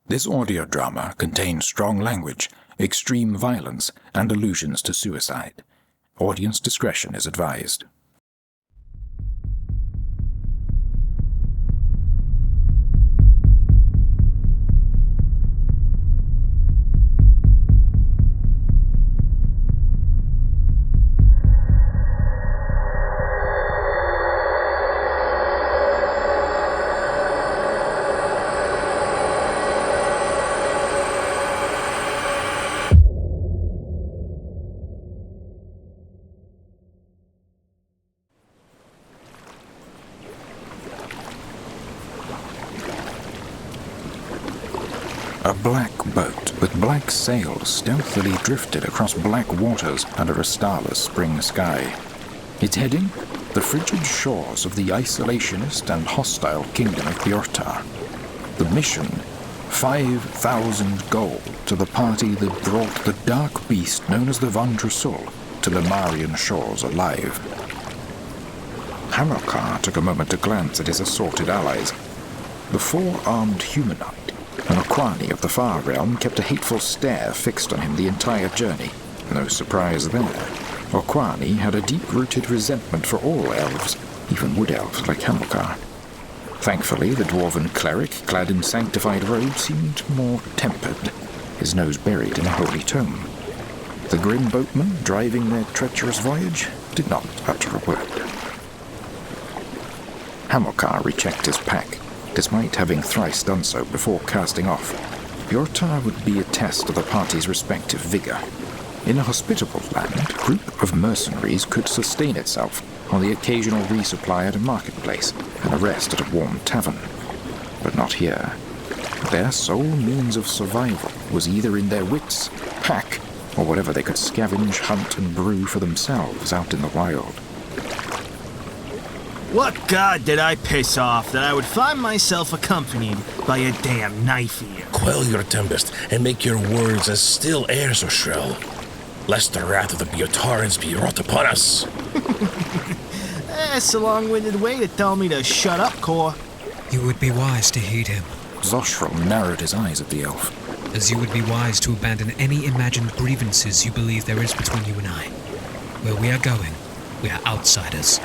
This audio drama contains strong language, extreme violence, and allusions to suicide. Audience discretion is advised. A black boat with black sails stealthily drifted across black waters under a starless spring sky. Its heading? The frigid shores of the isolationist and hostile kingdom of Bjortar. The mission? 5,000 gold to the party that brought the dark beast known as the Vandre Sul to Lemurian shores alive. Hamilkar took a moment to glance at his assorted allies. The four-armed humanoid, an Okwani of the Far Realm, kept a hateful stare fixed on him the entire journey. No surprise there. Okwani had a deep-rooted resentment for all elves, even wood elves like Hamilkar. Thankfully, the dwarven cleric, clad in sanctified robes, seemed more tempered, his nose buried in a holy tome. The grim boatmen, driving their treacherous voyage, did not utter a word. Hamilkar rechecked his pack, despite having thrice done so before casting off. Bjortar would be a test of the party's respective vigor. In a hospitable land, a group of mercenaries could sustain itself on the occasional resupply at a marketplace and a rest at a warm tavern. But not here. Their sole means of survival was either in their wits, pack, or whatever they could scavenge, hunt, and brew for themselves out in the wild. What god did I piss off that I would find myself accompanied by a damn knife ear? Quell your tempest and make your words as still air, Xoshrel, lest the wrath of the Bjortarans be wrought upon us. That's a long-winded way to tell me to shut up, Korr. You would be wise to heed him. Xoshrel narrowed his eyes at the elf. As you would be wise to abandon any imagined grievances you believe there is between you and I. Where we are going, we are outsiders.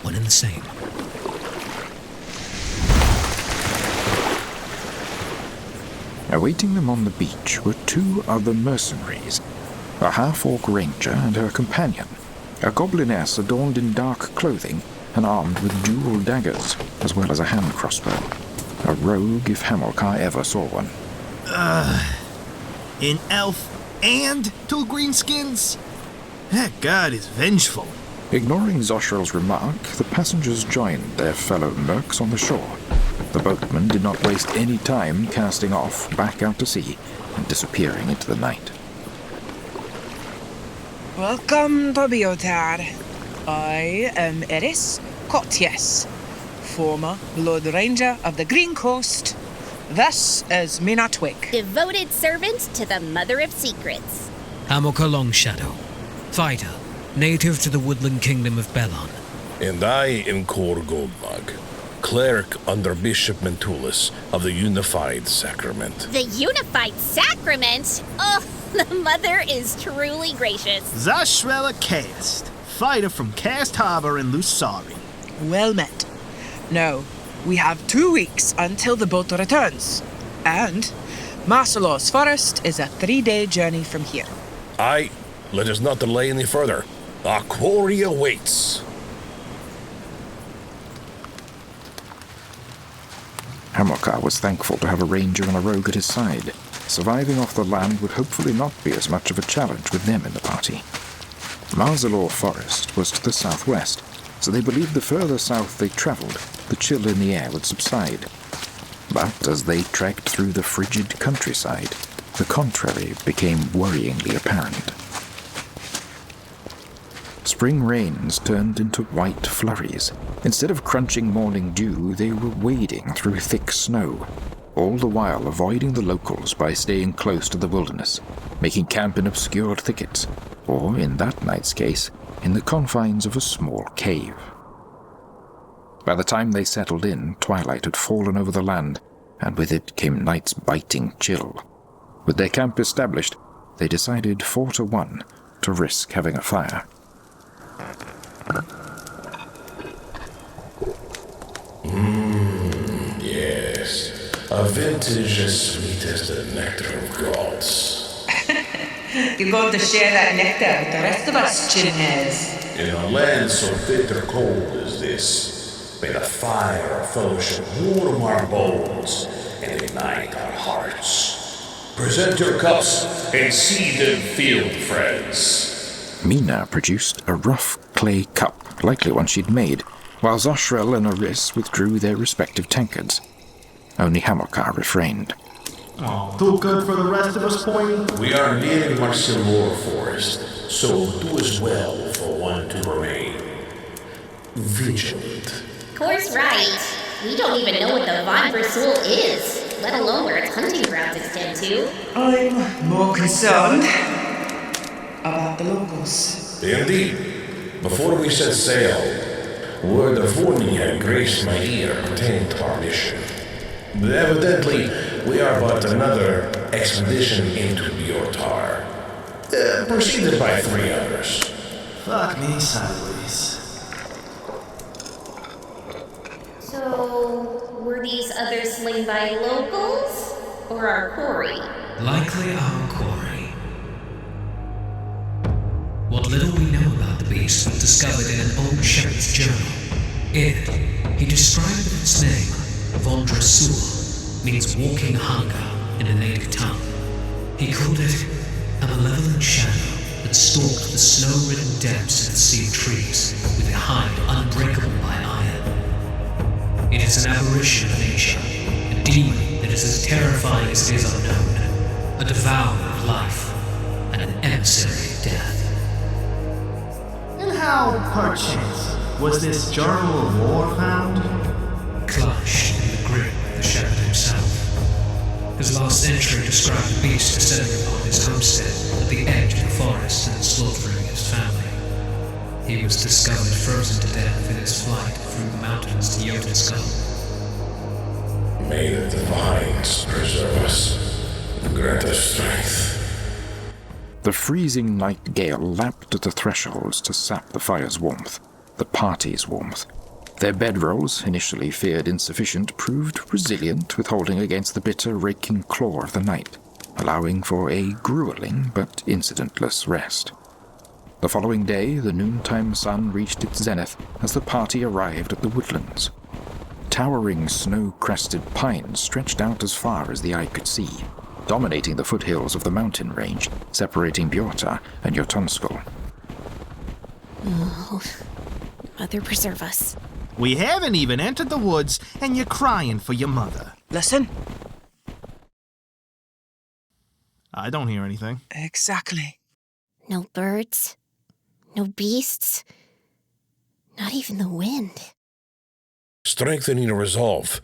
One and the same. Awaiting them on the beach were two other mercenaries, a half-orc ranger and her companion, a gobliness adorned in dark clothing and armed with dual daggers, as well as a hand crossbow. A rogue if Hamilkar ever saw one. An elf and two greenskins? That god is vengeful. Ignoring Xoshrel's remark, the passengers joined their fellow mercs on the shore. The boatman did not waste any time casting off back out to sea and disappearing into the night. Welcome to Bjortar. I am Aryss, Catias, former Lord Ranger of the Green Coast. This is Mina Twig. Devoted servant to the Mother of Secrets. Hamilkar Longshadow, fighter, native to the woodland kingdom of Belon. And I am Korr Goldmug, cleric under Bishop Mentulis of the Unified Sacrament. The Unified Sacrament? Oh, the Mother is truly gracious. Xoshrel Kast, fighter from Kast Harbor in Lusari. Well met. Now, we have 2 weeks until the boat returns. And Marzilor Forest is a 3-day journey from here. Aye, let us not delay any further. Our quarry awaits. Hamilkar was thankful to have a ranger and a rogue at his side. Surviving off the land would hopefully not be as much of a challenge with them in the party. Marzilor Forest was to the southwest, so they believed the further south they traveled, the chill in the air would subside. But as they trekked through the frigid countryside, the contrary became worryingly apparent. Spring rains turned into white flurries. Instead of crunching morning dew, they were wading through thick snow, all the while avoiding the locals by staying close to the wilderness, making camp in obscured thickets, or, in that night's case, in the confines of a small cave. By the time they settled in, twilight had fallen over the land, and with it came night's biting chill. With their camp established, they decided 4-1 to risk having a fire. Yes. A vintage as sweet as the nectar of gods. You're going to share that nectar with the rest of us, chinheads. In a land so bitter cold as this, may the fire of fellowship warm our bones and ignite our hearts. Present your cups and seed them field, friends. Mina produced a rough clay cup, likely one she'd made, while Xoshrel and Aryss withdrew their respective tankards. Only Hamilkar refrained. Oh, too good for the rest of us, boy? We are nearing Marzilor Forest, so do as well for one to remain vigilant. Korr's right. We don't even know what the Vandre Sul is, let alone where its hunting grounds extend to. I'm more concerned about the locals. Indeed. Before we set sail, word of warning had graced my ear pertaining to our mission. Evidently, we are but another expedition into Bjortar, preceded by 3 others. Fuck me sideways. So, were these others slain by locals? Or our quarry? Likely our quarry. What little we know about the beast was discovered in an old shepherd's journal. In it, he described that its name, Vandre Sul, means walking hunger in a native tongue. He called it a malevolent shadow that stalked the snow-ridden depths of the sea trees with a hide unbreakable by iron. It is an aberration of nature, a demon that is as terrifying as it is unknown, a devourer of life, and an emissary of death. And how, perchance, was this journal of war found? Clutched in the grip of the shepherd himself. His last entry described the beast descending upon his homestead at the edge of the forest and slaughtering his family. He was discovered frozen to death in his flight through the mountains to Jotun's Skull. May the divines preserve us and grant us strength. The freezing night gale lapped at the thresholds to sap the fire's warmth, the party's warmth. Their bedrolls, initially feared insufficient, proved resilient, withholding against the bitter, raking claw of the night, allowing for a grueling but incidentless rest. The following day, the noontime sun reached its zenith as the party arrived at the woodlands. Towering snow-crested pines stretched out as far as the eye could see, dominating the foothills of the mountain range, separating Bjortar and Jotunskal. Oh, Mother preserve us. We haven't even entered the woods, and you're crying for your mother. Listen. I don't hear anything. Exactly. No birds, no beasts, not even the wind. Strengthening resolve,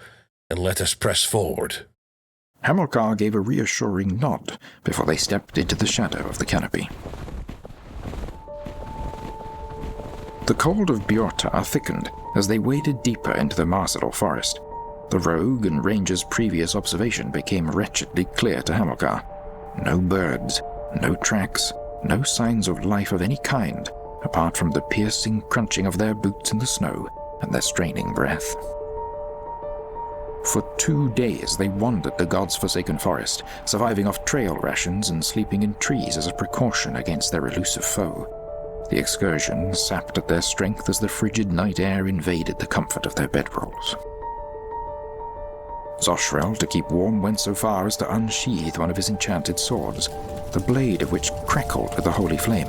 and let us press forward. Hamilkar gave a reassuring nod before they stepped into the shadow of the canopy. The cold of Bjortar thickened as they waded deeper into the Marzilor Forest. The rogue and ranger's previous observation became wretchedly clear to Hamilkar. No birds, no tracks, no signs of life of any kind, apart from the piercing crunching of their boots in the snow and their straining breath. For 2 days they wandered the god's forsaken forest, surviving off trail rations and sleeping in trees as a precaution against their elusive foe. The excursion sapped at their strength as the frigid night air invaded the comfort of their bedrolls. Xoshrel, to keep warm, went so far as to unsheathe one of his enchanted swords, the blade of which crackled with the holy flame.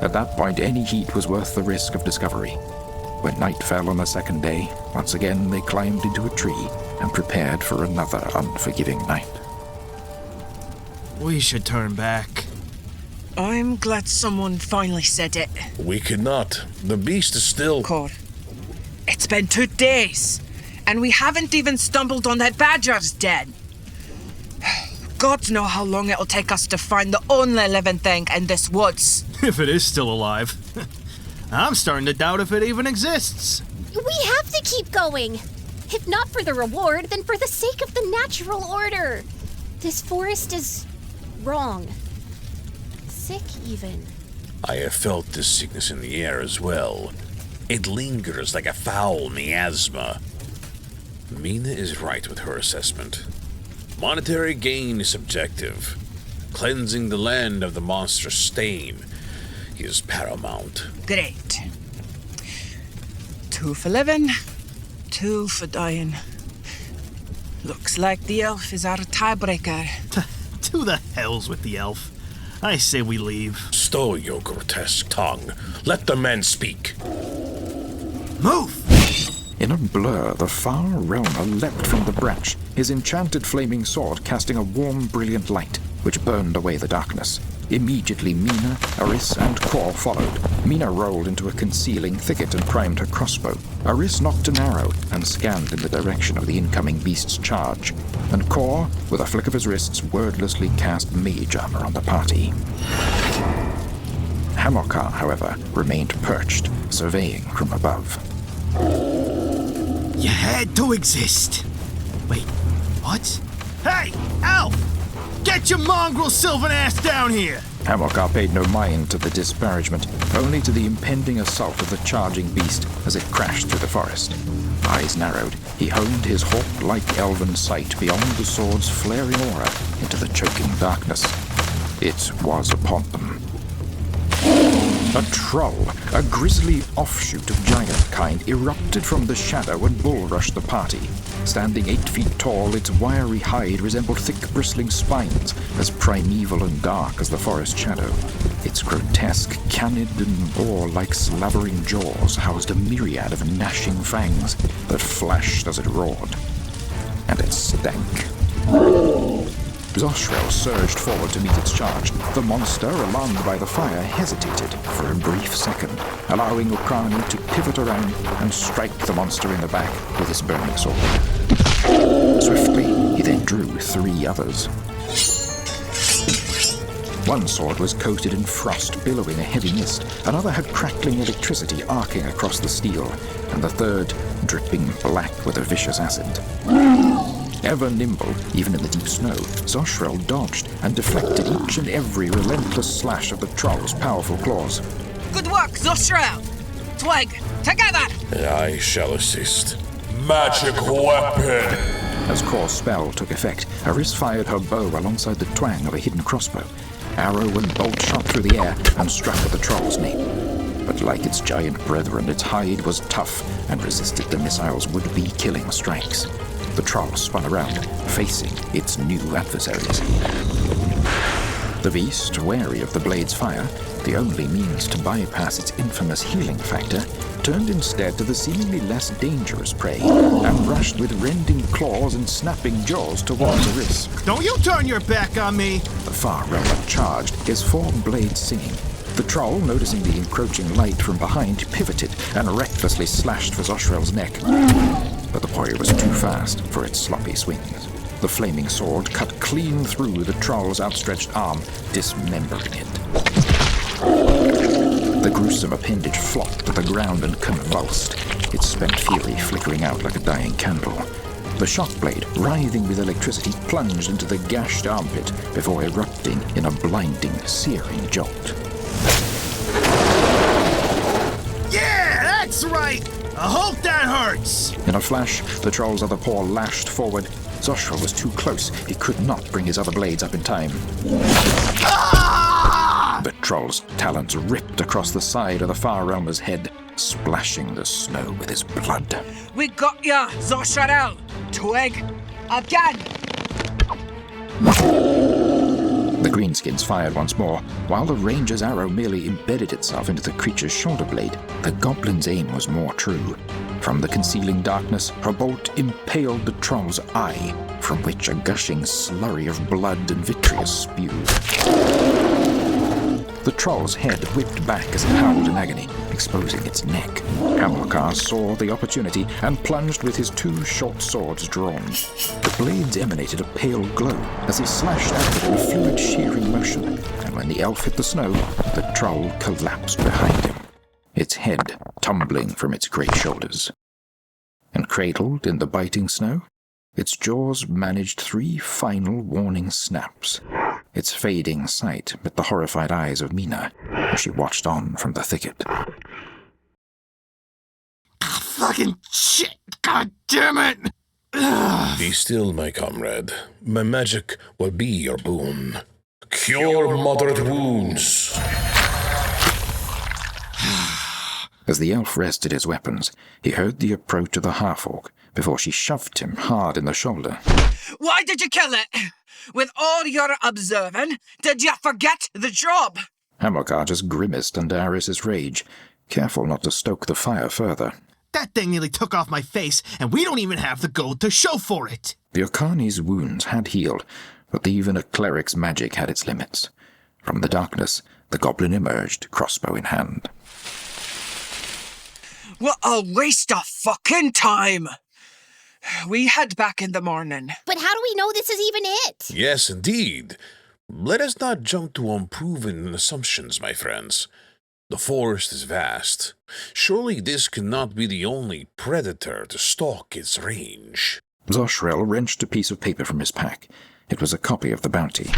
At that point, any heat was worth the risk of discovery. When night fell on the second day, once again they climbed into a tree and prepared for another unforgiving night. We should turn back. I'm glad someone finally said it. We could not. The beast is still... Korr, it's been 2 days, and we haven't even stumbled on that badger's den. Gods know how long it'll take us to find the only living thing in this woods. If it is still alive. I'm starting to doubt if it even exists. We have to keep going. If not for the reward, then for the sake of the natural order. This forest is wrong. Sick, even. I have felt this sickness in the air as well. It lingers like a foul miasma. Mina is right with her assessment. Monetary gain is subjective. Cleansing the land of the monstrous stain is paramount. Great. 2 for living, 2 for dying. Looks like the elf is our tiebreaker. To the hells with the elf. I say we leave. Stow your grotesque tongue. Let the men speak. Move! In a blur, the far realmer leapt from the branch, his enchanted flaming sword casting a warm, brilliant light, which burned away the darkness. Immediately Mina, Aryss, and Korr followed. Mina rolled into a concealing thicket and primed her crossbow. Aryss knocked an arrow and scanned in the direction of the incoming beast's charge. And Korr, with a flick of his wrists, wordlessly cast mage armor on the party. Hamilkar, however, remained perched, surveying from above. You had to exist. Wait, what? Hey, elf! Get your mongrel sylvan ass down here! Hamilkar paid no mind to the disparagement, only to the impending assault of the charging beast as it crashed through the forest. Eyes narrowed, he honed his hawk-like elven sight beyond the sword's flaring aura into the choking darkness. It was upon them. A troll, a grisly offshoot of giant kind, erupted from the shadow and bull-rushed the party. Standing 8 feet tall, its wiry hide resembled thick, bristling spines, as primeval and dark as the forest shadow. Its grotesque, canid and boar-like slavering jaws housed a myriad of gnashing fangs that flashed as it roared. And it stank. Xoshrel surged forward to meet its charge. The monster, alarmed by the fire, hesitated for a brief second, allowing Ukrani to pivot around and strike the monster in the back with his burning sword. Swiftly, he then drew 3 others. One sword was coated in frost, billowing a heavy mist. Another had crackling electricity arcing across the steel, and the third dripping black with a vicious acid. Ever nimble, even in the deep snow, Xoshrel dodged and deflected each and every relentless slash of the troll's powerful claws. Good work, Xoshrel! Twig, together! I shall assist. Magic weapon! As Korr's spell took effect, Aryss fired her bow alongside the twang of a hidden crossbow. Arrow and bolt shot through the air and struck at the troll's nape. But like its giant brethren, its hide was tough and resisted the missile's would-be killing strikes. The troll spun around, facing its new adversaries. The beast, wary of the blade's fire, the only means to bypass its infamous healing factor, turned instead to the seemingly less dangerous prey and rushed with rending claws and snapping jaws towards Aryss. Don't you turn your back on me! The far realmer charged, his 4 blades singing. The troll, noticing the encroaching light from behind, pivoted and recklessly slashed for Xoshrel's neck. But the boy was too fast for its sloppy swings. The flaming sword cut clean through the troll's outstretched arm, dismembering it. The gruesome appendage flopped to the ground and convulsed, its spent fury flickering out like a dying candle. The shock blade, writhing with electricity, plunged into the gashed armpit before erupting in a blinding, searing jolt. Yeah, that's right! I hope that hurts! In a flash, the troll's other paw lashed forward. Xoshrel was too close. He could not bring his other blades up in time. Ah! The troll's talons ripped across the side of the far realmer's head, splashing the snow with his blood. We got ya, Xoshrel! Twig, again! The greenskins fired once more. While the ranger's arrow merely embedded itself into the creature's shoulder blade, the goblin's aim was more true. From the concealing darkness, her bolt impaled the troll's eye, from which a gushing slurry of blood and vitreous spewed. The troll's head whipped back as it howled in agony, exposing its neck. Hamilkar saw the opportunity and plunged with his 2 short swords drawn. The blades emanated a pale glow as he slashed at it in a fluid shearing motion, and when the elf hit the snow, the troll collapsed behind him, its head tumbling from its grey shoulders. and cradled in the biting snow, its jaws managed 3 final warning snaps. Its fading sight met the horrified eyes of Mina as she watched on from the thicket. Fucking shit! God damn it! Ugh. Be still, my comrade. My magic will be your boon. Cure moderate wounds. As the elf rested his weapons, he heard the approach of the half-orc before she shoved him hard in the shoulder. Why did you kill it? With all your observing, did you forget the job? Hamilkar just grimaced under Aryss's rage, careful not to stoke the fire further. That thing nearly took off my face, and we don't even have the gold to show for it. The Okani's wounds had healed, but even a cleric's magic had its limits. From the darkness, the goblin emerged, crossbow in hand. What a waste of fucking time! We head back in the morning. But how do we know this is even it? Yes, indeed. Let us not jump to unproven assumptions, my friends. The forest is vast. Surely this cannot be the only predator to stalk its range. Xoshrel wrenched a piece of paper from his pack. It was a copy of the bounty.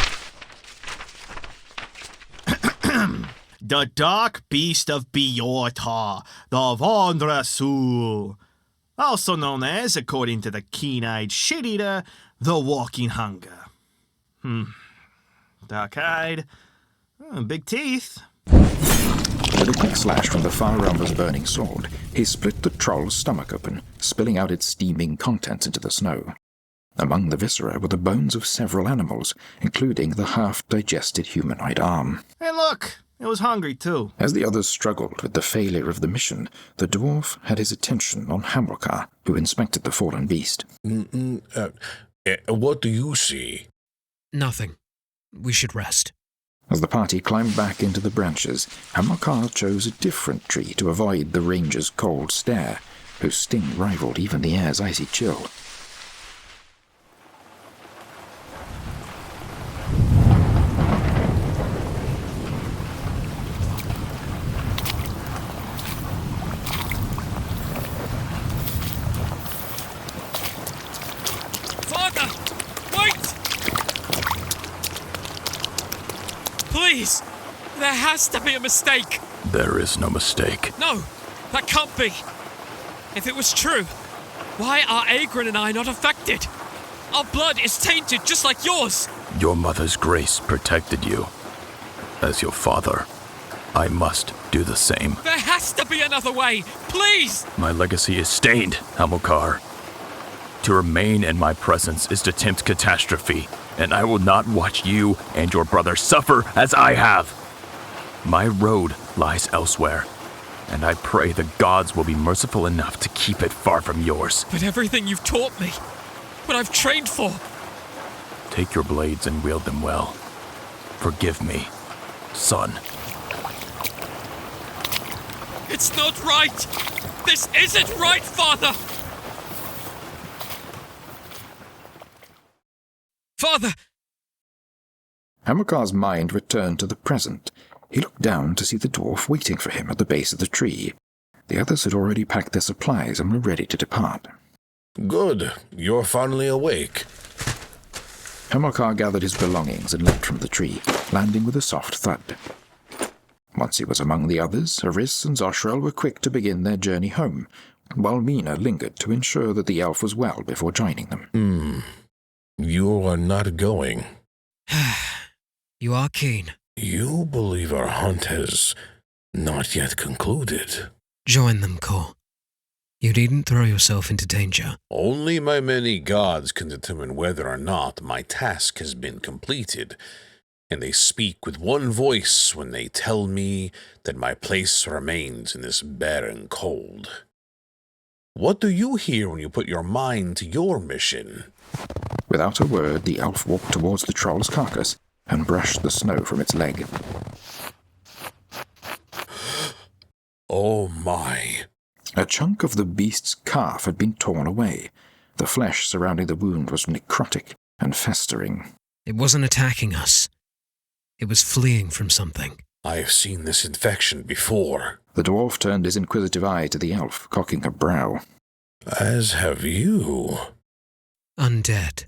The dark beast of Bjortar, the Vandre Sul, also known as, according to the keen-eyed shit-eater, the walking hunger. Dark-eyed, big teeth. With a quick slash from the far realmer's burning sword, he split the troll's stomach open, spilling out its steaming contents into the snow. Among the viscera were the bones of several animals, including the half-digested humanoid arm. Hey, look! It was hungry, too. As the others struggled with the failure of the mission, the dwarf had his attention on Hamilkar, who inspected the fallen beast. What do you see? Nothing. We should rest. As the party climbed back into the branches, Hamilkar chose a different tree to avoid the ranger's cold stare, whose sting rivaled even the air's icy chill. Please! There has to be a mistake! There is no mistake. No! That can't be! If it was true, why are Agrin and I not affected? Our blood is tainted just like yours! Your mother's grace protected you. As your father, I must do the same. There has to be another way! Please! My legacy is stained, Hamilkar. To remain in my presence is to tempt catastrophe, and I will not watch you and your brother suffer as I have. My road lies elsewhere, and I pray the gods will be merciful enough to keep it far from yours. But everything you've taught me, what I've trained for... Take your blades and wield them well. Forgive me, son. It's not right! This isn't right, Father! Father! Hamilkar's mind returned to the present. He looked down to see the dwarf waiting for him at the base of the tree. The others had already packed their supplies and were ready to depart. Good. You're finally awake. Hamilkar gathered his belongings and leapt from the tree, landing with a soft thud. Once he was among the others, Aryss and Xoshrel were quick to begin their journey home, while Mina lingered to ensure that the elf was well before joining them. You are not going. You are keen. You believe our hunt has not yet concluded. Join them, Korr. You needn't throw yourself into danger. Only my many gods can determine whether or not my task has been completed, and they speak with one voice when they tell me that my place remains in this barren cold. What do you hear when you put your mind to your mission? Without a word, the elf walked towards the troll's carcass and brushed the snow from its leg. Oh my. A chunk of the beast's calf had been torn away. The flesh surrounding the wound was necrotic and festering. It wasn't attacking us. It was fleeing from something. I've seen this infection before. The dwarf turned his inquisitive eye to the elf, cocking her brow. As have you. Undead.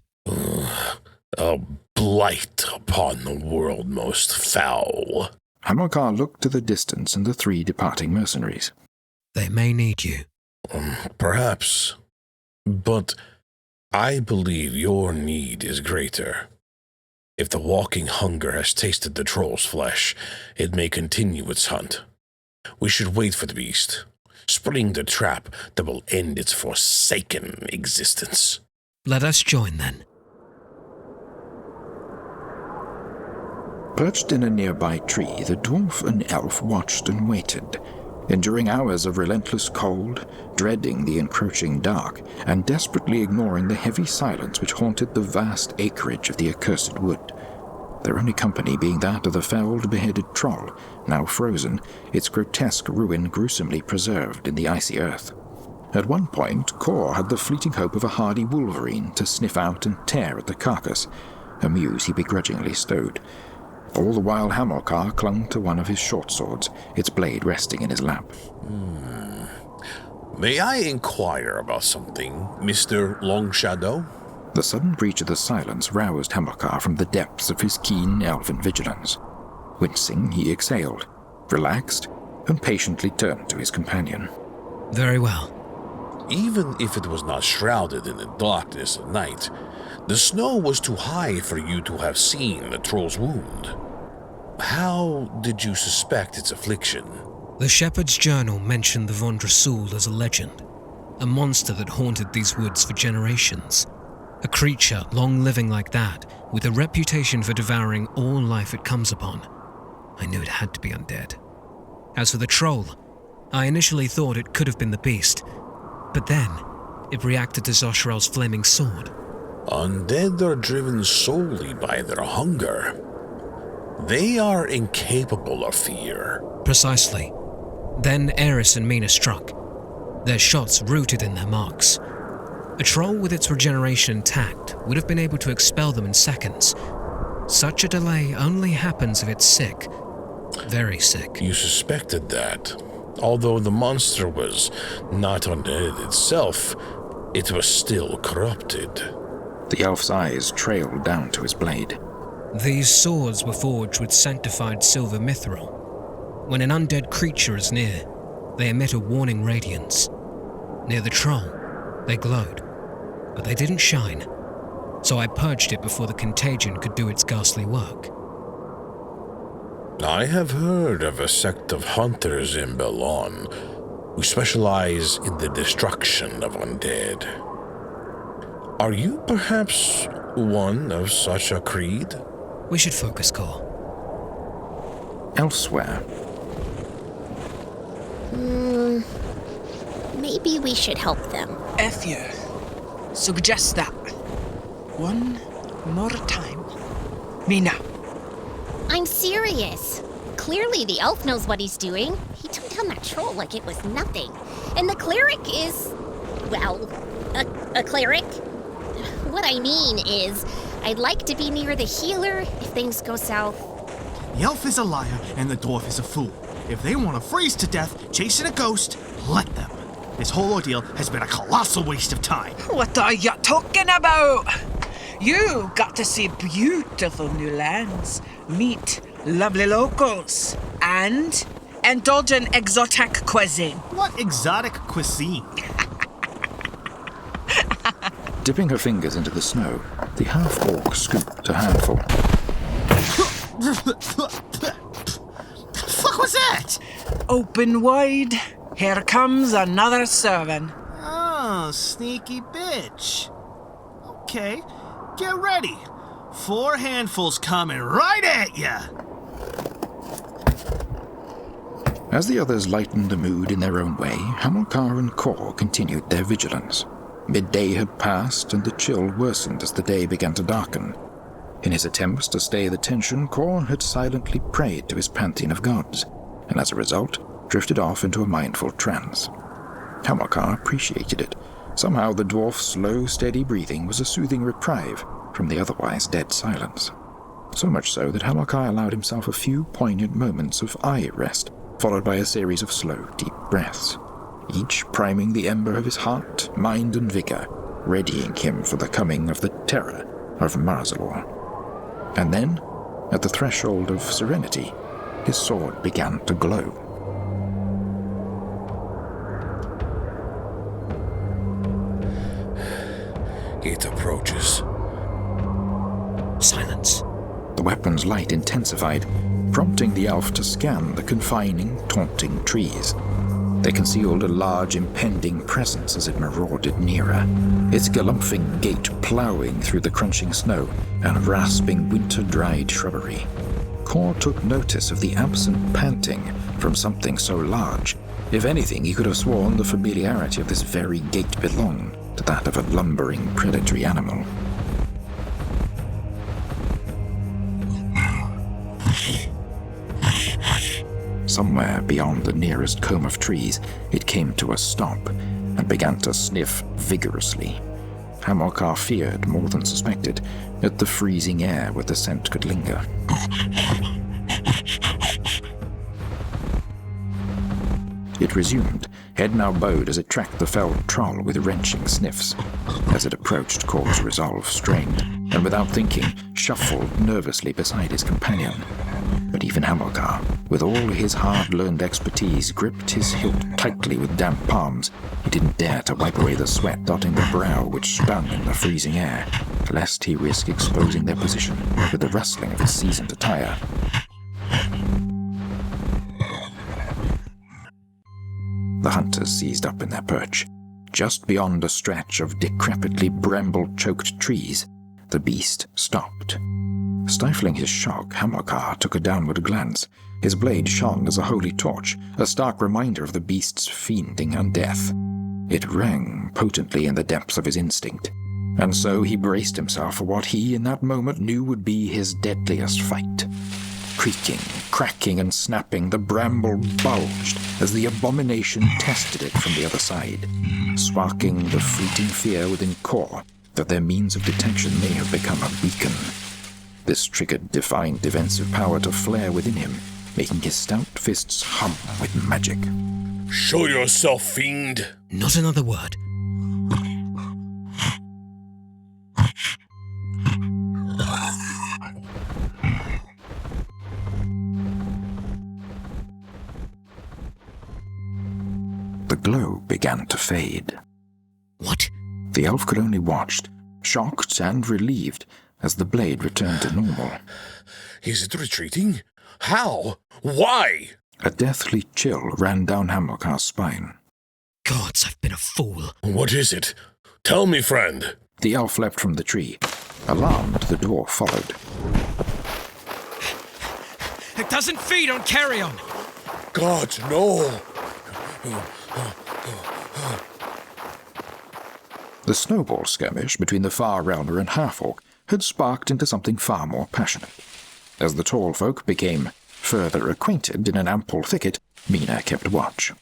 A blight upon the world most foul. Hamilkar looked to the distance and the 3 departing mercenaries. They may need you. Perhaps. But I believe your need is greater. If the walking hunger has tasted the troll's flesh, it may continue its hunt. We should wait for the beast, spring the trap that will end its forsaken existence. Let us join then. Perched in a nearby tree, the dwarf and elf watched and waited, enduring hours of relentless cold, dreading the encroaching dark, and desperately ignoring the heavy silence which haunted the vast acreage of the accursed wood. Their only company being that of the felled, beheaded troll, now frozen, its grotesque ruin gruesomely preserved in the icy earth. At one point, Korr had the fleeting hope of a hardy wolverine to sniff out and tear at the carcass, a muse he begrudgingly stowed. All the while Hamilkar clung to one of his short swords, its blade resting in his lap. May I inquire about something, Mr. Longshadow? The sudden breach of the silence roused Hamilkar from the depths of his keen elven vigilance. Wincing, he exhaled, relaxed, and patiently turned to his companion. Very well. Even if it was not shrouded in the darkness of night, the snow was too high for you to have seen the troll's wound. How did you suspect its affliction? The Shepherd's Journal mentioned the Vandre Sul as a legend, a monster that haunted these woods for generations. A creature long living like that, with a reputation for devouring all life it comes upon. I knew it had to be undead. As for the troll, I initially thought it could have been the beast, but then it reacted to Xoshrel's flaming sword. Undead are driven solely by their hunger. They are incapable of fear. Precisely. Then Aryss and Mina struck, their shots rooted in their marks. A troll with its regeneration intact would have been able to expel them in seconds. Such a delay only happens if it's sick. Very sick. You suspected that. Although the monster was not undead itself, it was still corrupted. The elf's eyes trailed down to his blade. These swords were forged with sanctified silver mithril. When an undead creature is near, they emit a warning radiance. Near the troll, they glowed, but they didn't shine, so I purged it before the contagion could do its ghastly work. I have heard of a sect of hunters in Belon who specialize in the destruction of undead. Are you perhaps one of such a creed? We should focus, Korr. Elsewhere, Maybe we should help them. If you suggest that one more time. Mina. I'm serious. Clearly the elf knows what he's doing. He took down that troll like it was nothing. And the cleric is, well, a cleric? What I mean is, I'd like to be near the healer if things go south. The elf is a liar and the dwarf is a fool. If they want to freeze to death chasing a ghost, let them. This whole ordeal has been a colossal waste of time. What are you talking about? You got to see beautiful new lands, meet lovely locals, and indulge in exotic cuisine. What exotic cuisine? dipping her fingers into the snow, the half-orc scooped a handful. Fuck was that? Open wide. Here comes another serving. Oh, sneaky bitch. Okay, get ready. 4 handfuls coming right at ya. As the others lightened the mood in their own way, Hamilkar and Korr continued their vigilance. Midday had passed, and the chill worsened as the day began to darken. In his attempts to stay the tension, Korr had silently prayed to his pantheon of gods, and as a result, drifted off into a mindful trance. Hamilkar appreciated it. Somehow the dwarf's slow, steady breathing was a soothing reprieve from the otherwise dead silence. So much so that Hamilkar allowed himself a few poignant moments of eye rest, followed by a series of slow, deep breaths. each priming the ember of his heart, mind, and vigor, readying him for the coming of the terror of Marzilor. And then, at the threshold of serenity, his sword began to glow. It approaches. Silence. The weapon's light intensified, prompting the elf to scan the confining, taunting trees. They concealed a large impending presence as it marauded nearer, its galumphing gait ploughing through the crunching snow and rasping winter-dried shrubbery. Korr took notice of the absent panting from something so large. If anything, he could have sworn the familiarity of this very gait belonged to that of a lumbering predatory animal. Somewhere beyond the nearest comb of trees, it came to a stop and began to sniff vigorously. Hamilkar feared more than suspected at the freezing air where the scent could linger. It resumed, head now bowed as it tracked the felled troll with wrenching sniffs. As it approached, Korr's resolve strained, and without thinking, shuffled nervously beside his companion. But even Hamilkar, with all his hard-learned expertise, gripped his hilt tightly with damp palms. He didn't dare to wipe away the sweat dotting the brow which stung in the freezing air, lest he risk exposing their position with the rustling of his seasoned attire. The hunters seized up in their perch. Just beyond a stretch of decrepitly bramble-choked trees, the beast stopped. Stifling his shock, Hamilkar took a downward glance. His blade shone as a holy torch, a stark reminder of the beast's fiending undeath. It rang potently in the depths of his instinct, and so he braced himself for what he in that moment knew would be his deadliest fight. Creaking, cracking, and snapping, the bramble bulged as the abomination tested it from the other side, sparking the fleeting fear within Korr that their means of detection may have become a beacon. This triggered divine defensive power to flare within him, making his stout fists hum with magic. Show yourself, fiend! Not another word. The glow began to fade. What? The elf could only watch, shocked and relieved, as the blade returned to normal. Is it retreating? How? Why? A deathly chill ran down Hamilkar's spine. Gods, I've been a fool. What is it? Tell me, friend. The elf leapt from the tree. Alarmed, the dwarf followed. It doesn't feed on carrion. God, no! The snowball skirmish between the Far Realmer and Half-Orc had sparked into something far more passionate. As the tall folk became further acquainted in an ample thicket, Mina kept watch.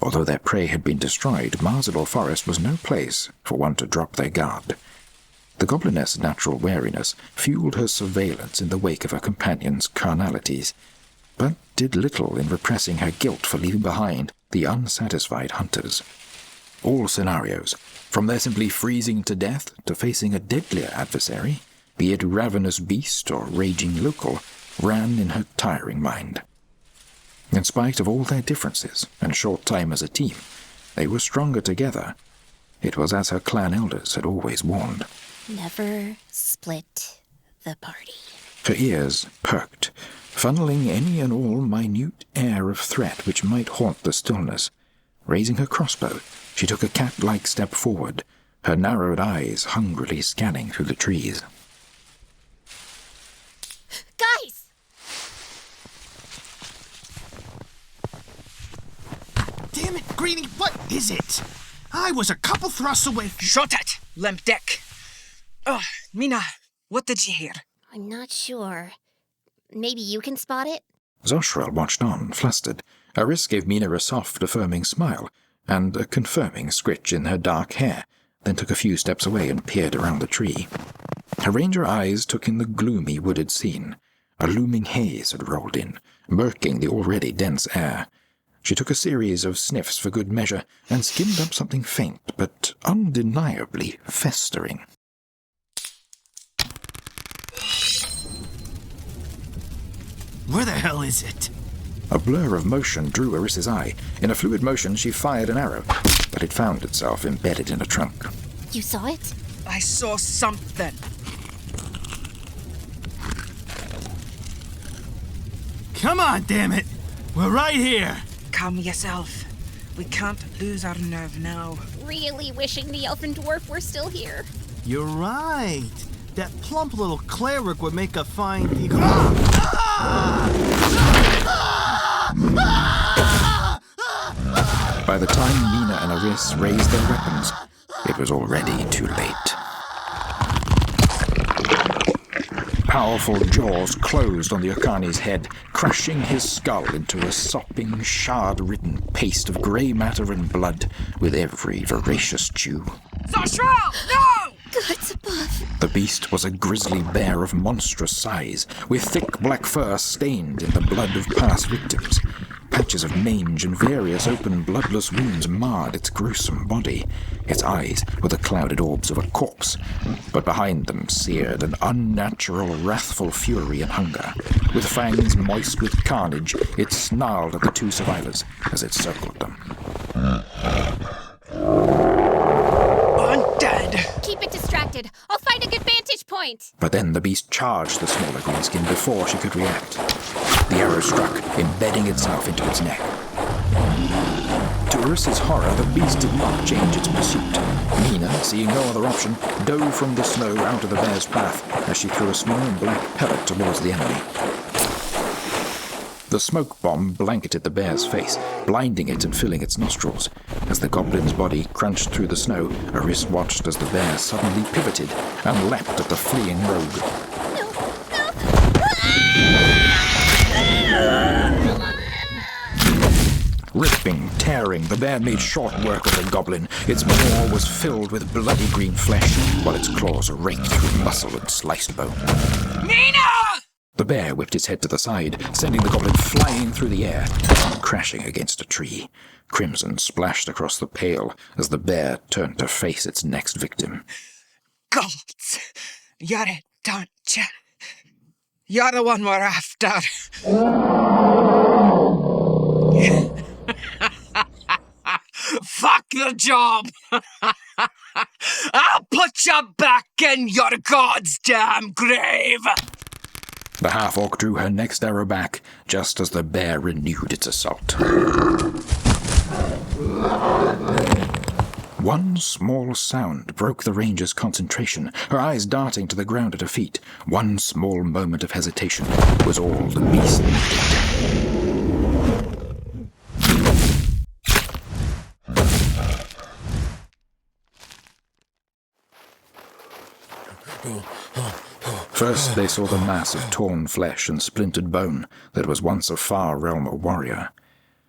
Although their prey had been destroyed, Marzilor Forest was no place for one to drop their guard. The gobliness' natural wariness fueled her surveillance in the wake of her companion's carnalities, but did little in repressing her guilt for leaving behind the unsatisfied hunters. All scenarios, from their simply freezing to death to facing a deadlier adversary, be it ravenous beast or raging local, ran in her tiring mind. In spite of all their differences and short time as a team, they were stronger together. It was as her clan elders had always warned. Never split the party. Her ears perked, funneling any and all minute air of threat which might haunt the stillness. Raising her crossbow, she took a cat-like step forward, her narrowed eyes hungrily scanning through the trees. Guys! Damn it, Greenie, what is it? I was a couple thrusts away. Shut it, limp dick. Mina, what did you hear? I'm not sure. Maybe you can spot it? Xoshrel watched on, flustered. Aryss gave Mina a soft, affirming smile, and a confirming scritch in her dark hair, then took a few steps away and peered around the tree. Her ranger eyes took in the gloomy wooded scene. A looming haze had rolled in, murking the already dense air. She took a series of sniffs for good measure and skimmed up something faint but undeniably festering. Where the hell is it? A blur of motion drew Aryss's eye. In a fluid motion, she fired an arrow, but it found itself embedded in a trunk. You saw it? I saw something. Come on, damn it! We're right here! Calm yourself. We can't lose our nerve now. Really wishing the elfin dwarf were still here. You're right. That plump little cleric would make a fine... By the time Mina and Aryss raised their weapons, it was already too late. Powerful jaws closed on the Okani's head, crushing his skull into a sopping, shard-ridden paste of grey matter and blood with every voracious chew. Xoshrel! No! Gods above. The beast was a grizzly bear of monstrous size, with thick black fur stained in the blood of past victims. Patches of mange and various open bloodless wounds marred its gruesome body. Its eyes were the clouded orbs of a corpse, but behind them seared an unnatural, wrathful fury and hunger. With fangs moist with carnage, it snarled at the two survivors as it circled them. Undead! Keep it distracted. I'll find a good vantage point. But then the beast charged the smaller greenskin before she could react. The arrow struck, embedding itself into its neck. To Aryss's horror, the beast did not change its pursuit. Mina, seeing no other option, dove from the snow out of the bear's path as she threw a small black pellet towards the enemy. The smoke bomb blanketed the bear's face, blinding it and filling its nostrils. As the goblin's body crunched through the snow, Aryss watched as the bear suddenly pivoted and leapt at the fleeing rogue. Ripping, tearing, the bear made short work of the goblin. Its maw was filled with bloody green flesh, while its claws raked through muscle and sliced bone. Mina! The bear whipped its head to the side, sending the goblin flying through the air, crashing against a tree. Crimson splashed across the pale as the bear turned to face its next victim. Gods! You're it, don't you? You're the one we're after. Fuck the job! I'll put you back in your goddamn grave! The half-orc drew her next arrow back, just as the bear renewed its assault. One small sound broke the ranger's concentration, her eyes darting to the ground at her feet. One small moment of hesitation was all the beast needed. First, they saw the mass of torn flesh and splintered bone that was once a far realm warrior,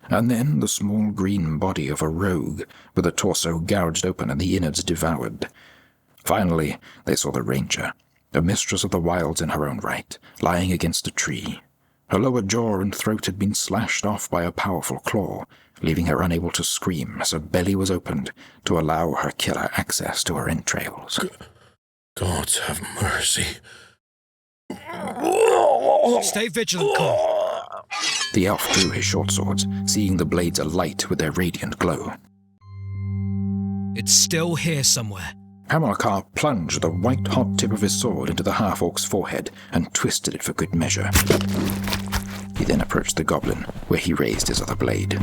and then the small green body of a rogue with a torso gouged open and the innards devoured. Finally, they saw the ranger, a mistress of the wilds in her own right, lying against a tree. Her lower jaw and throat had been slashed off by a powerful claw, leaving her unable to scream as her belly was opened to allow her killer access to her entrails. Gods have mercy. Stay vigilant, Korr. The elf drew his short swords, seeing the blades alight with their radiant glow. It's still here somewhere. Hamilkar plunged the white-hot tip of his sword into the half-orc's forehead and twisted it for good measure. He then approached the goblin, where he raised his other blade.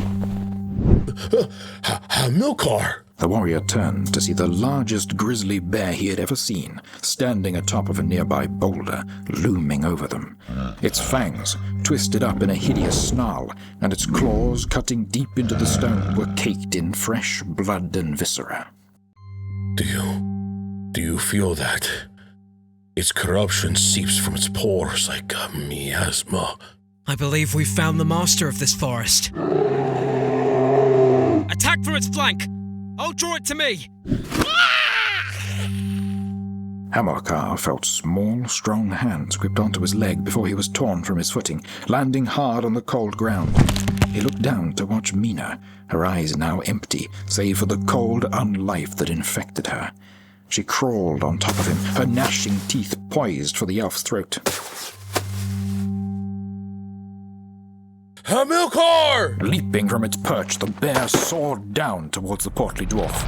Hamilkar! The warrior turned to see the largest grizzly bear he had ever seen, standing atop of a nearby boulder, looming over them. Its fangs, twisted up in a hideous snarl, and its claws, cutting deep into the stone, were caked in fresh blood and viscera. Do you feel that? Its corruption seeps from its pores like a miasma. I believe we've found the master of this forest. Attack from its flank! I'll draw it to me! Hamilkar felt small, strong hands gripped onto his leg before he was torn from his footing, landing hard on the cold ground. He looked down to watch Mina, her eyes now empty, save for the cold unlife that infected her. She crawled on top of him, her gnashing teeth poised for the elf's throat. Hamilkar! Leaping from its perch, the bear soared down towards the portly dwarf.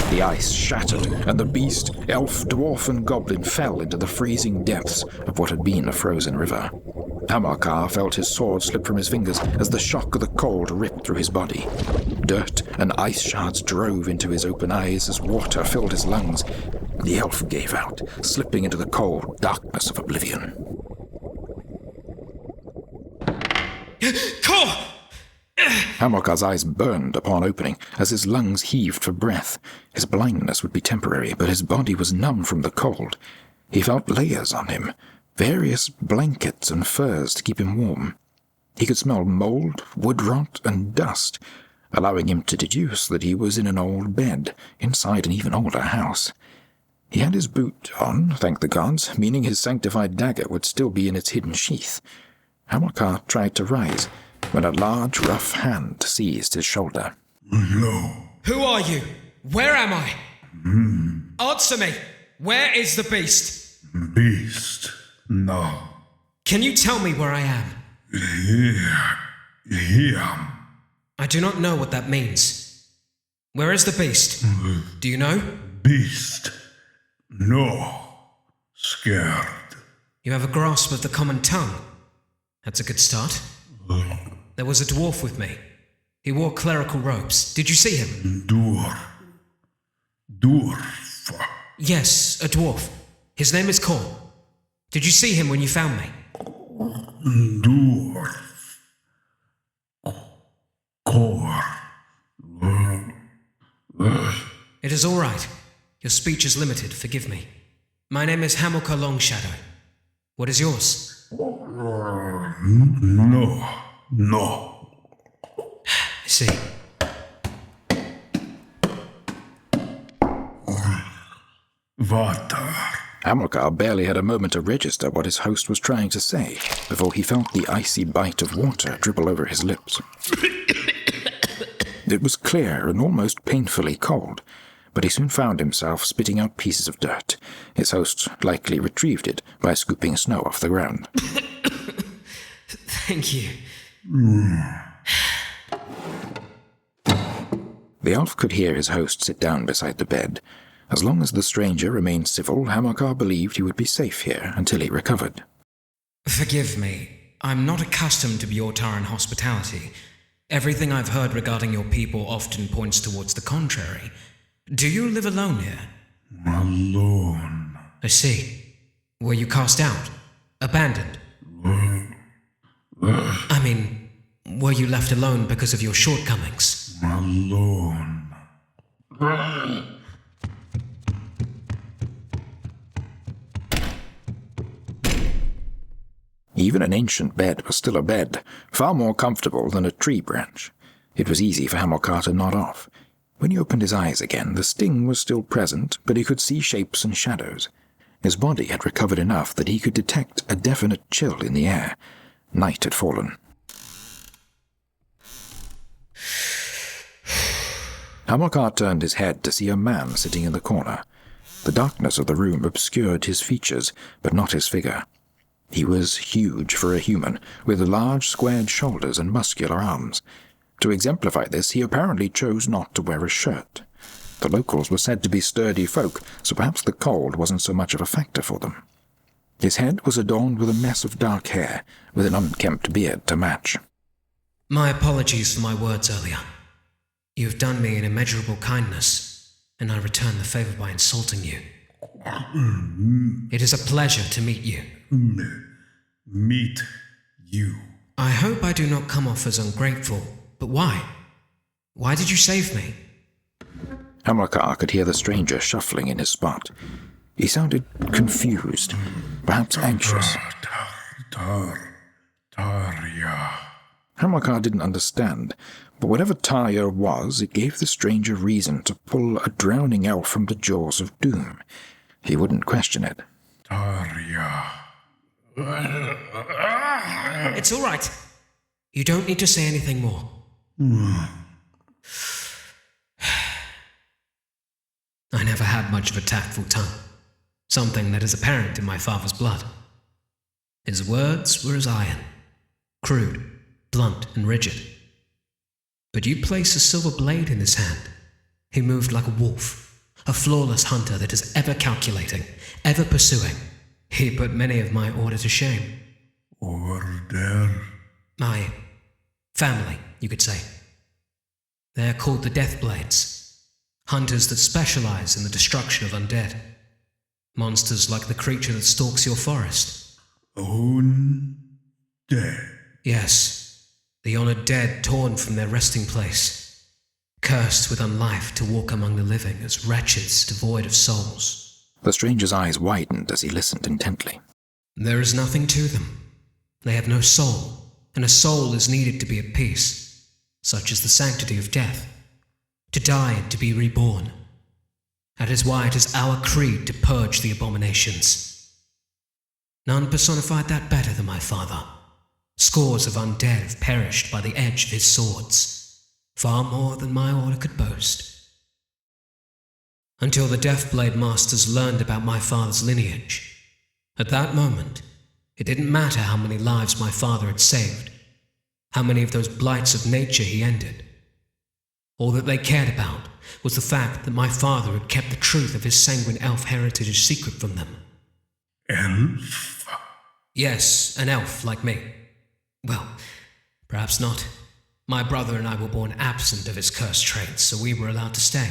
The ice shattered, and the beast, elf, dwarf, and goblin fell into the freezing depths of what had been a frozen river. Hamilkar felt his sword slip from his fingers as the shock of the cold ripped through his body. Dirt and ice shards drove into his open eyes as water filled his lungs. The elf gave out, slipping into the cold darkness of oblivion. Korr! Hamilkar's eyes burned upon opening as his lungs heaved for breath. His blindness would be temporary, but his body was numb from the cold. He felt layers on him, various blankets and furs to keep him warm. He could smell mold, wood rot, and dust, allowing him to deduce that he was in an old bed, inside an even older house. He had his boot on, thank the gods, meaning his sanctified dagger would still be in its hidden sheath. Hamilkar tried to rise, when a large, rough hand seized his shoulder. No. Who are you? Where am I? Answer me! Where is the beast? Beast. No. Can you tell me where I am? Here. I do not know what that means. Where is the beast? Do you know? Beast. No. Scared. You have a grasp of the common tongue. That's a good start. There was a dwarf with me. He wore clerical robes. Did you see him? Dwarf. Yes, a dwarf. His name is Korr. Did you see him when you found me? Dwarf. Korr. It is all right. Your speech is limited, forgive me. My name is Hamilkar Longshadow. What is yours? No. I see. Water. Hamilkar barely had a moment to register what his host was trying to say before he felt the icy bite of water dribble over his lips. It was clear and almost painfully cold, but he soon found himself spitting out pieces of dirt. His host likely retrieved it by scooping snow off the ground. Thank you. The elf could hear his host sit down beside the bed. As long as the stranger remained civil, Hamilkar believed he would be safe here until he recovered. Forgive me. I'm not accustomed to Bjortar hospitality. Everything I've heard regarding your people often points towards the contrary. Do you live alone here? Alone. I see. Were you cast out? Abandoned? I mean, were you left alone because of your shortcomings? Alone. Even an ancient bed was still a bed, far more comfortable than a tree branch. It was easy for Hamilkar to nod off. When he opened his eyes again, the sting was still present, but he could see shapes and shadows. His body had recovered enough that he could detect a definite chill in the air. Night had fallen. Hamilkar turned his head to see a man sitting in the corner. The darkness of the room obscured his features, but not his figure. He was huge for a human, with large squared shoulders and muscular arms. To exemplify this, he apparently chose not to wear a shirt. The locals were said to be sturdy folk, so perhaps the cold wasn't so much of a factor for them. His head was adorned with a mess of dark hair, with an unkempt beard to match. My apologies for my words earlier. You have done me an immeasurable kindness, and I return the favor by insulting you. It is a pleasure to meet you. Meet you. I hope I do not come off as ungrateful, but why? Why did you save me? Hamilkar could hear the stranger shuffling in his spot. He sounded confused, perhaps anxious. Tarja. Hamilkar didn't understand, but whatever Tarja was, it gave the stranger reason to pull a drowning elf from the jaws of doom. He wouldn't question it. Tarja. It's all right. You don't need to say anything more. I never had much of a tactful tongue, something that is apparent in my father's blood. His words were as iron, crude, blunt, and rigid. But you place a silver blade in his hand, he moved like a wolf, a flawless hunter that is ever calculating, ever pursuing. He put many of my order to shame. Order? My family, you could say. They are called the Deathblades, hunters that specialize in the destruction of undead. Monsters like the creature that stalks your forest. Undead? Yes, the honored dead torn from their resting place, cursed with unlife to walk among the living as wretches devoid of souls. The stranger's eyes widened as he listened intently. There is nothing to them. They have no soul, and a soul is needed to be at peace, such as the sanctity of death, to die and to be reborn. That is why it is our creed to purge the abominations. None personified that better than my father. Scores of undead have perished by the edge of his swords, far more than my order could boast. Until the Deathblade Masters learned about my father's lineage. At that moment, it didn't matter how many lives my father had saved, how many of those blights of nature he ended. All that they cared about was the fact that my father had kept the truth of his sanguine elf heritage secret from them. Elf? Yes, an elf like me. Well, perhaps not. My brother and I were born absent of his cursed traits, so we were allowed to stay.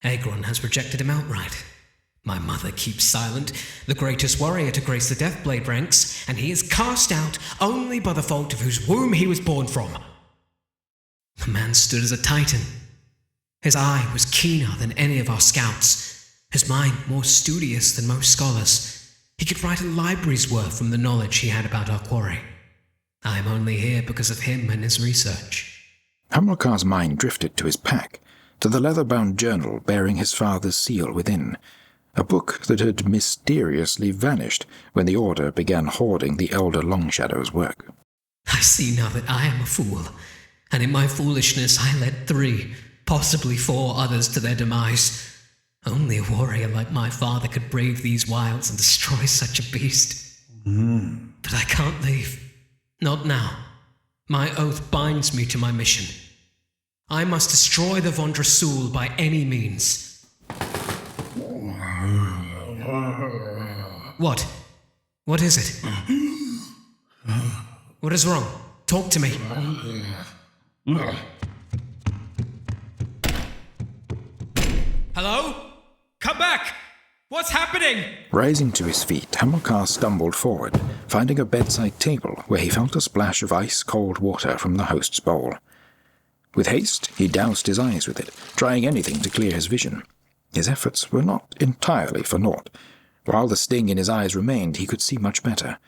Agron has rejected him outright. My mother keeps silent, the greatest warrior to grace the Deathblade ranks, and he is cast out only by the fault of whose womb he was born from. The man stood as a titan. His eye was keener than any of our scouts, his mind more studious than most scholars. He could write a library's worth from the knowledge he had about our quarry. I am only here because of him and his research. Hamilkar's mind drifted to his pack, to the leather-bound journal bearing his father's seal within, a book that had mysteriously vanished when the Order began hoarding the elder Longshadow's work. I see now that I am a fool, and in my foolishness I led 3, possibly 4 others to their demise. Only a warrior like my father could brave these wilds and destroy such a beast. But I can't leave. Not now. My oath binds me to my mission. I must destroy the Vandre Sul by any means. What? What is it? What is wrong? Talk to me. Hello? Come back! What's happening? Rising to his feet, Hamilkar stumbled forward, finding a bedside table where he felt a splash of ice-cold water from the host's bowl. With haste, he doused his eyes with it, trying anything to clear his vision. His efforts were not entirely for naught. While the sting in his eyes remained, he could see much better.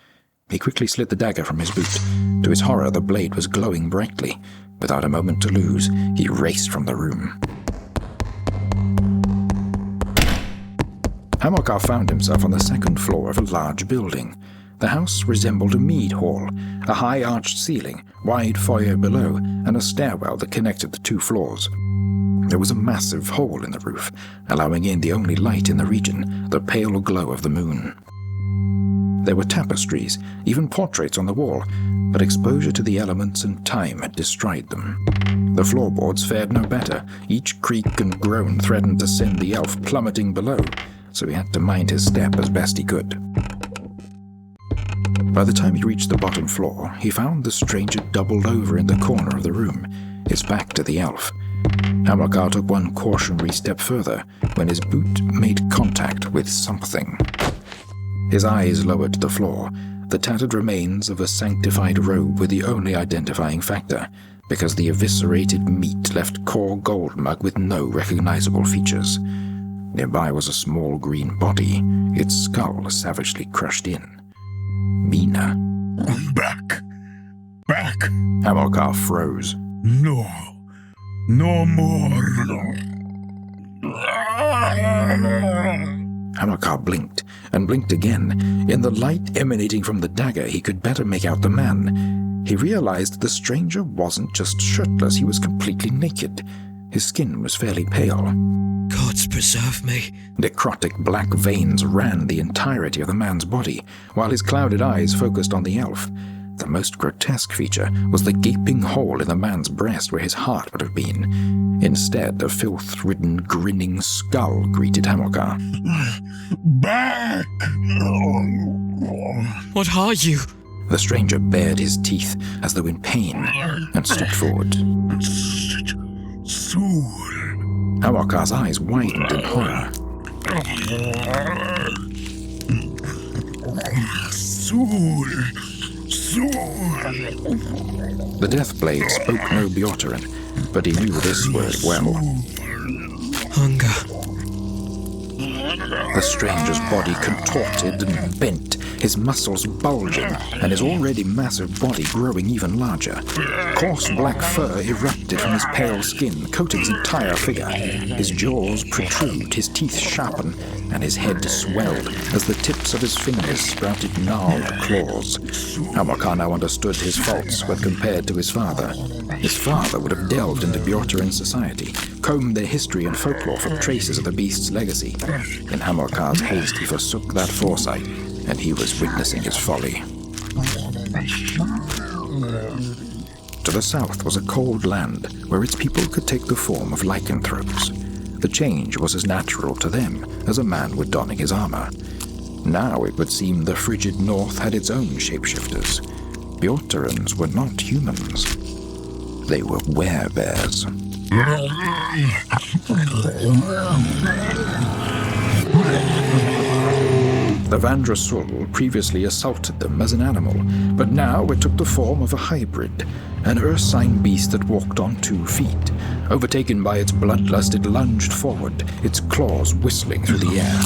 He quickly slid the dagger from his boot. To his horror, the blade was glowing brightly. Without a moment to lose, he raced from the room. Hamilkar found himself on the second floor of a large building. The house resembled a mead hall, a high-arched ceiling, wide foyer below, and a stairwell that connected the 2 floors. There was a massive hole in the roof, allowing in the only light in the region, the pale glow of the moon. There were tapestries, even portraits on the wall, but exposure to the elements and time had destroyed them. The floorboards fared no better. Each creak and groan threatened to send the elf plummeting below, so he had to mind his step as best he could. By the time he reached the bottom floor, he found the stranger doubled over in the corner of the room, his back to the elf. Hamilkar took one cautionary step further when his boot made contact with something. His eyes lowered to the floor. The tattered remains of a sanctified robe were the only identifying factor, because the eviscerated meat left Korr Goldmug with no recognizable features. Nearby was a small green body, its skull savagely crushed in. Mina. Back. Back. Hamilkar froze. No. No more. Hamilkar blinked, and blinked again. In the light emanating from the dagger, he could better make out the man. he realized the stranger wasn't just shirtless, he was completely naked. His skin was fairly pale. Gods preserve me. Necrotic black veins ran the entirety of the man's body, while his clouded eyes focused on the elf. The most grotesque feature was the gaping hole in the man's breast where his heart would have been. Instead, a filth-ridden, grinning skull greeted Hamilkar. Back! What are you? The stranger bared his teeth as though in pain and stepped forward. Sul. Hamilkar's eyes widened in horror. Sul. The Deathblade spoke no Bjortaran, but he knew this word well. Hunger. The stranger's body contorted and bent, his muscles bulging, and his already massive body growing even larger. Coarse black fur erupted from his pale skin, coating his entire figure. His jaws protrude, his teeth sharpen, and his head swelled as the tips of his fingers sprouted gnarled claws. Hamilkar now understood his faults when compared to his father. His father would have delved into Bjortaran society, combed their history and folklore for traces of the beast's legacy. In Hamilkar's haste, he forsook that foresight, and he was witnessing his folly. To the south was a cold land where its people could take the form of lycanthropes. The change was as natural to them as a man would donning his armor. Now it would seem the frigid north had its own shapeshifters. Bjortarans were not humans. They were werebears. The Vandre Sul previously assaulted them as an animal, but now it took the form of a hybrid, an ursine beast that walked on 2 feet. Overtaken by its bloodlust, it lunged forward, its claws whistling through the air.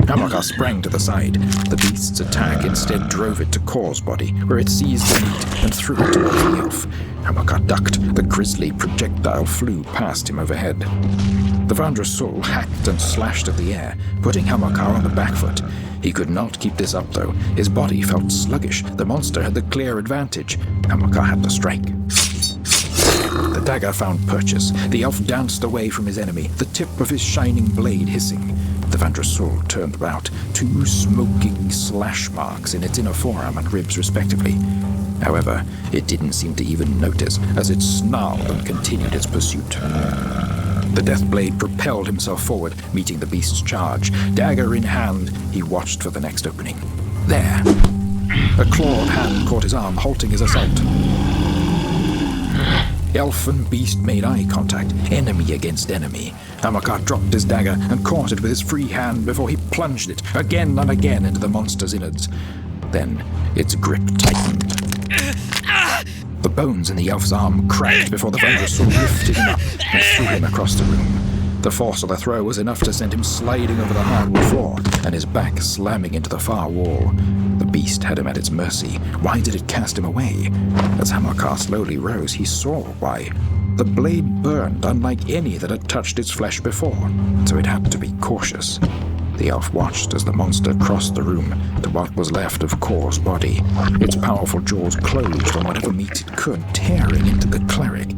Hamilkar sprang to the side. The beast's attack instead drove it to Korr's body, where it seized the meat and threw it towards the elf. Hamilkar ducked. The grisly projectile flew past him overhead. The Vandre Sul hacked and slashed at the air, putting Hamilkar on the back foot. He could not keep this up, though. His body felt sluggish. The monster had the clear advantage. Hamilkar had to strike. The dagger found purchase. The elf danced away from his enemy, the tip of his shining blade hissing. The Vandre Sul turned about, 2 smoking slash marks in its inner forearm and ribs respectively. However, it didn't seem to even notice as it snarled and continued its pursuit. The Deathblade propelled himself forward, meeting the beast's charge. Dagger in hand, he watched for the next opening. There! A clawed hand caught his arm, halting his assault. Elf and beast made eye contact, enemy against enemy. Hamilkar dropped his dagger and caught it with his free hand before he plunged it again and again into the monster's innards. Then its grip tightened. The bones in the elf's arm cracked before the Vandre Sul lifted him up and threw him across the room. The force of the throw was enough to send him sliding over the hardwood floor and his back slamming into the far wall. The beast had him at its mercy. Why did it cast him away? As Hamilkar slowly rose, he saw why. The blade burned unlike any that had touched its flesh before, so it had to be cautious. The elf watched as the monster crossed the room to what was left of Korr's body. Its powerful jaws closed on whatever meat it could, tearing into the cleric.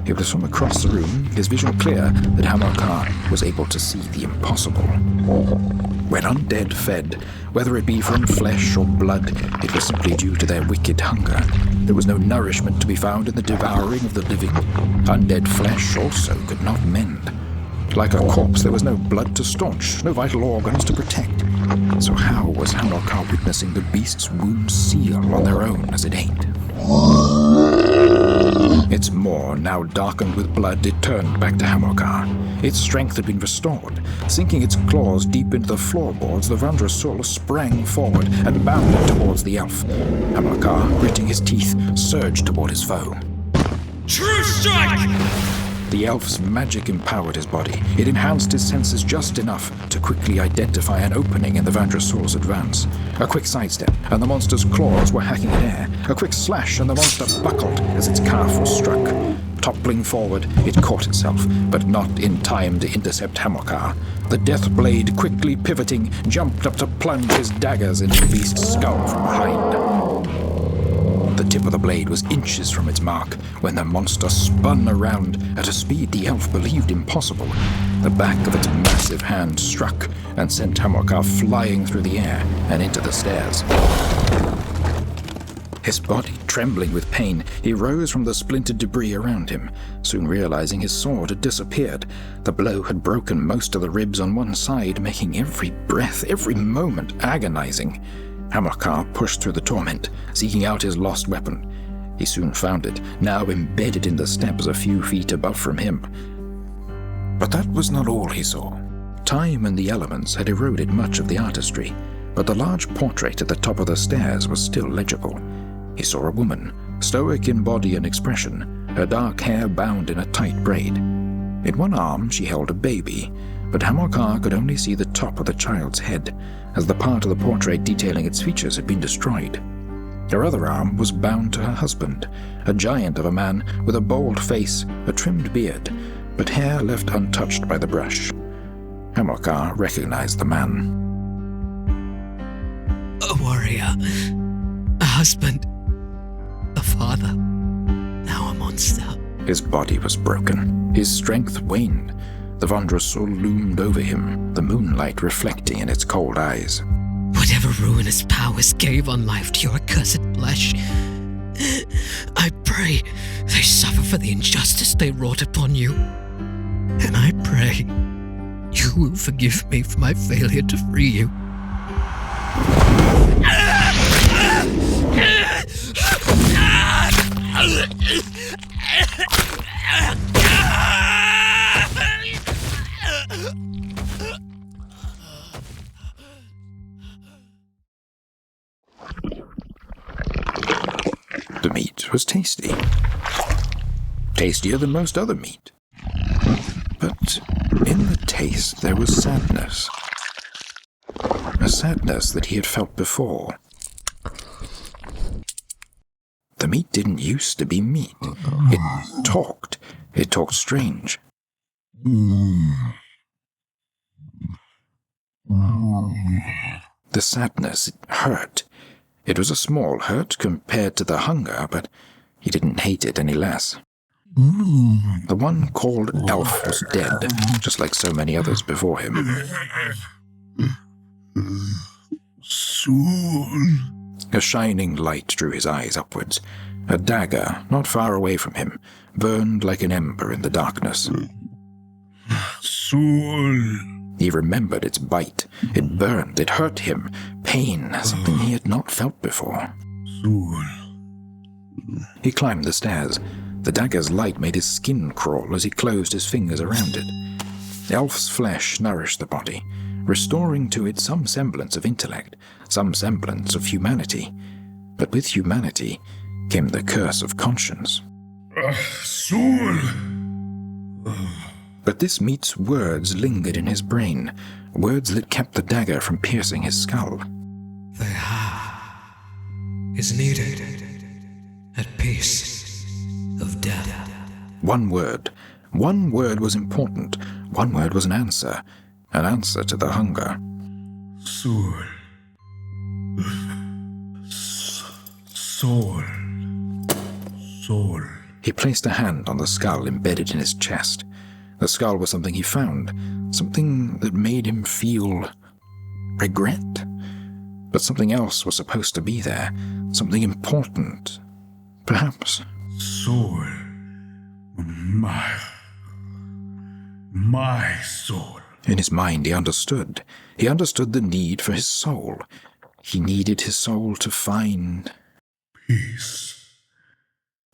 It was from across the room, his vision clear, that Hamilkar was able to see the impossible. When undead fed, whether it be from flesh or blood, it was simply due to their wicked hunger. There was no nourishment to be found in the devouring of the living. Undead flesh also could not mend. Like a corpse, there was no blood to staunch, no vital organs to protect. So how was Hamilkar witnessing the beast's wounds seal on their own as it ate? Its maw now darkened with blood, it turned back to Hamilkar. Its strength had been restored. Sinking its claws deep into the floorboards, the Vandre Sul sprang forward and bounded towards the elf. Hamilkar, gritting his teeth, surged toward his foe. True strike! The elf's magic empowered his body. It enhanced his senses just enough to quickly identify an opening in the Vandre Sul's advance. A quick sidestep, and the monster's claws were hacking at air. A quick slash, and the monster buckled as its calf was struck. Toppling forward, it caught itself, but not in time to intercept Hamilkar. The Deathblade, quickly pivoting, jumped up to plunge his daggers into the beast's skull from behind. The tip of the blade was inches from its mark when the monster spun around at a speed the elf believed impossible. The back of its massive hand struck and sent Hamilkar flying through the air and into the stairs. His body trembling with pain, he rose from the splintered debris around him, soon realizing his sword had disappeared. The blow had broken most of the ribs on one side, making every breath, every moment agonizing. Hamilkar pushed through the torment, seeking out his lost weapon. He soon found it, now embedded in the steps a few feet above from him. But that was not all he saw. Time and the elements had eroded much of the artistry, but the large portrait at the top of the stairs was still legible. He saw a woman, stoic in body and expression, her dark hair bound in a tight braid. In one arm she held a baby, but Hamilkar could only see the top of the child's head, as the part of the portrait detailing its features had been destroyed. Her other arm was bound to her husband, a giant of a man with a bald face, a trimmed beard, but hair left untouched by the brush. Hamilkar recognized the man. A warrior, a husband, a father, now a monster. His body was broken. His strength waned. The Vandre Sul loomed over him, the moonlight reflecting in its cold eyes. Whatever ruinous powers gave on life to your accursed flesh, I pray they suffer for the injustice they wrought upon you. And I pray you will forgive me for my failure to free you. The meat was tasty. Tastier than most other meat. But in the taste there was sadness. A sadness that he had felt before. The meat didn't used to be meat. It talked. It talked strange. The sadness hurt. It was a small hurt compared to the hunger, but he didn't hate it any less. The one called Elf was dead, just like so many others before him. Soon. A shining light drew his eyes upwards. A dagger, not far away from him, burned like an ember in the darkness. Soon. He remembered its bite. It burned. It hurt him. Pain, something he had not felt before. Soon. He climbed the stairs. The dagger's light made his skin crawl as he closed his fingers around it. The elf's flesh nourished the body, restoring to it some semblance of intellect, some semblance of humanity. But with humanity came the curse of conscience. Soon. But this meat's words lingered in his brain, words that kept the dagger from piercing his skull. The Ha is needed at peace of death. One word was important. One word was an answer to the hunger. Soul. Soul. Soul. He placed a hand on the skull embedded in his chest. The skull was something he found, something that made him feel regret. But something else was supposed to be there, something important, perhaps. Soul. My soul. In his mind he understood. He understood the need for his soul. He needed his soul to find peace.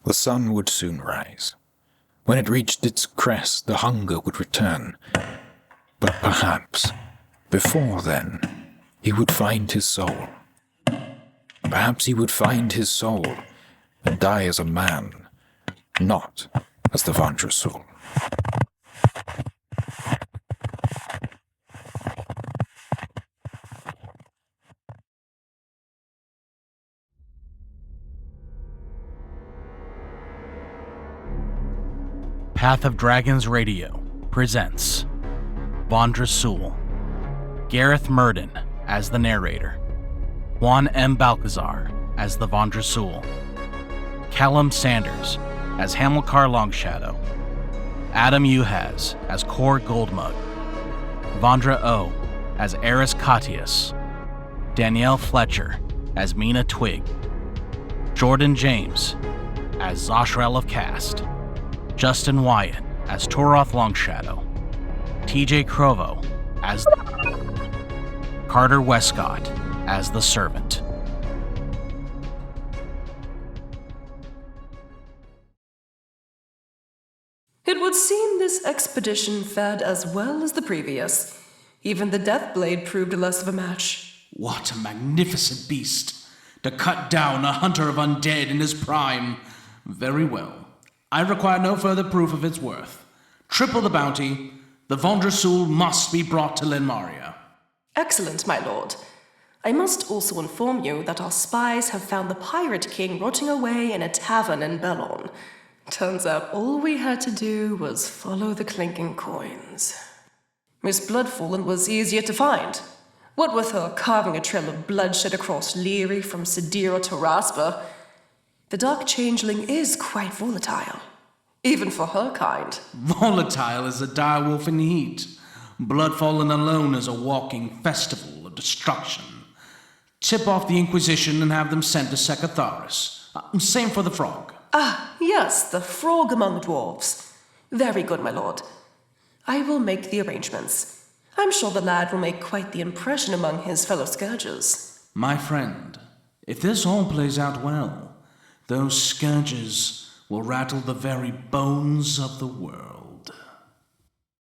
The sun would soon rise. When it reached its crest, the hunger would return. But perhaps, before then, he would find his soul. Perhaps he would find his soul and die as a man, not as the Vandre Sul. Path of Dragons Radio presents Vandre Sul, Gareth Murden as the narrator, Juan M. BALCAZAR as the Vandre Sul, Callum Sanders as Hamilkar Longshadow, Adam YUHASZ as Korr Goldmug, Vandre Sul as Aryss Catias, Danielle Fletcher as Mina Twig, Jordan James as Xoshrel of Kast, Justin Wyatt as Turath Longshadow, TJ CROVO as Carter WESCOTT as the Servant. It would seem this expedition fared as well as the previous. Even the Deathblade proved less of a match. What a magnificent beast! To cut down a hunter of undead in his prime. Very well. I require no further proof of its worth. Triple the bounty. The Vandre Sul must be brought to Lenmaria. Excellent, my lord. I must also inform you that our spies have found the Pirate King rotting away in a tavern in Bellon. Turns out all we had to do was follow the clinking coins. Miss Bloodfallen was easier to find. What with her carving a trail of bloodshed across Leary from Sidira to Raspa, the Dark Changeling is quite volatile. Even for her kind. Volatile as a direwolf in heat. Bloodfallen alone is a walking festival of destruction. Tip off the Inquisition and have them sent to Secatharis. Same for the frog. Ah, yes, the frog among dwarves. Very good, my lord. I will make the arrangements. I'm sure the lad will make quite the impression among his fellow scourgers. My friend, if this all plays out well, those scourges will rattle the very bones of the world.